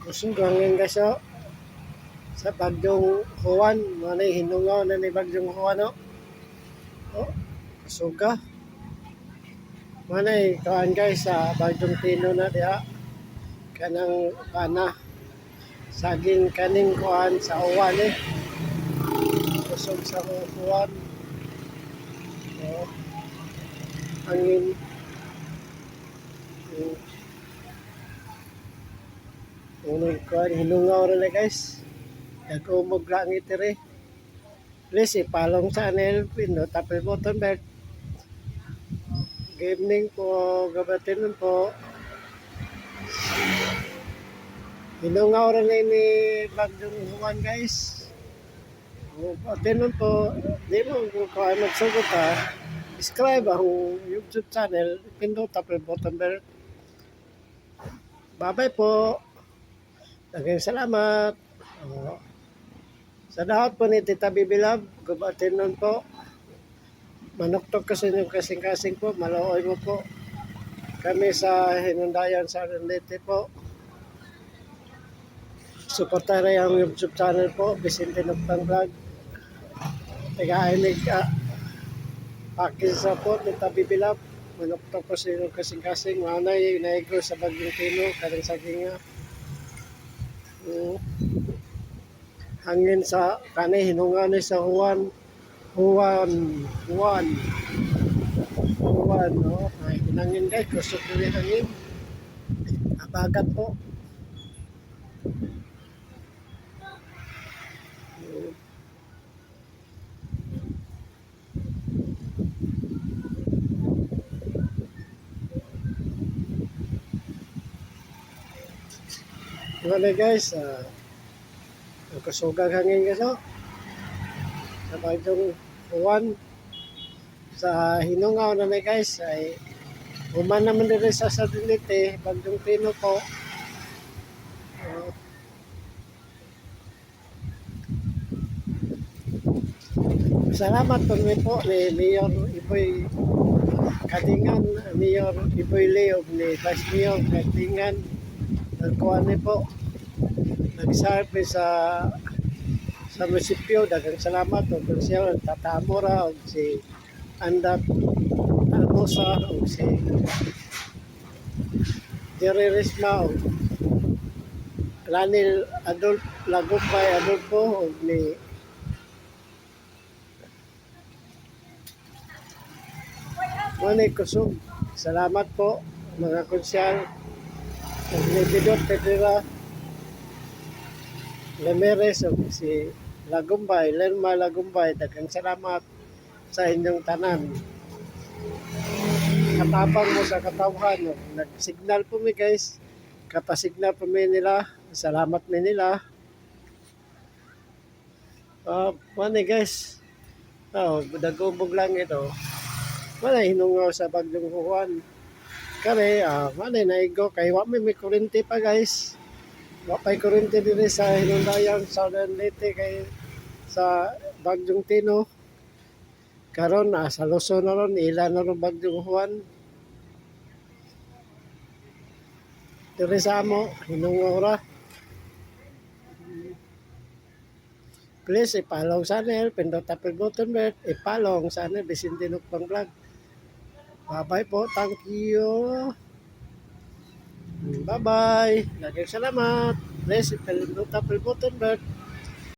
Kusog hanggang kaso sa Bagyong Juan, manay hinungaw na ni Bagyong Juan no. Oh, suga. Manay kaan guys sa Bagyong Tino na diha. Kanang kana saging kaning kuan sa uwan eh. Kusog sa uwan. Oh, hangin. Unang kuan hinungaw na guys. Nag-umog lang itire. Please, ipalong sa anel, pino, tapos button belt. Good evening po, gabatin po. Hinungaw rin na ni Bagyong Juan guys. Tinon po, di mo kung ay magsugot ha. Subscribe ang YouTube channel, pino, tapos button belt. Bye-bye po. Daghang salamat. Sa daot po ni Tita Bibilab, gabatin nun po. Manuktok kasi yung kasing-kasing po, malooy mo po. Kami sa Hinundayan sa Arendete po. Suportara yung YouTube channel po, Vicente Noctang Vlog. Nag-ainig pakisa po, Tita Bibilab. Manuktok kasi yung kasing-kasing. Manay, naigro sa Bagyong Tino, karang saginga. Hangin sa kanay, hinungan ni sa Juan, no? Ay, hinangin guys, kusok na hangin. Abagat po. Wala guys, kusugang hangin guys, oh. Sa Bagyong Juan, sa hinungaw na guys, ay uman naman din sa Salinite, Bagyong Tino po. Salamat po ni Mayor Iboy Kadingan, Mayor Iboy Leo, ni Vice Mayor Kadingan. Nagkuhan po, nag-serve sa munisipyo. Daghang salamat o kung siya Tata Amora o si Andat Almosa o si Jerry Risma o Lanil Lagupay Adolfo o ni Manay Kusog. Salamat po mga konsyal. Ni Bidot Pedrera Lemeres o si Lagumbay, Lerma Lagumbay. Daghang salamat sa inyong tanan. Katapang mo sa katawhan. Nag-signal po mi guys. Kapasignal po mi nila. Salamat mi nila. Mani guys. Dagubog lang ito. Mani hinungaw sa Bagyong Juan. Kare, mani naigo. Kay wami may kurente pa guys. Wapay kurente din sa Hinundayan, Southern Leyte kay sa Bagyong Tino. Karon sa Luzon na ron, ilan na ron Bagyong Juan. Diri sa amo, hinungaw ra. Please, ipalong sa anel, pindot tapos button belt, ipalong sa anel, Vicente Noctang Vlog. Bye-bye po, thank you. Bye-bye. Daghang salamat. Please, ipindot tapos button belt.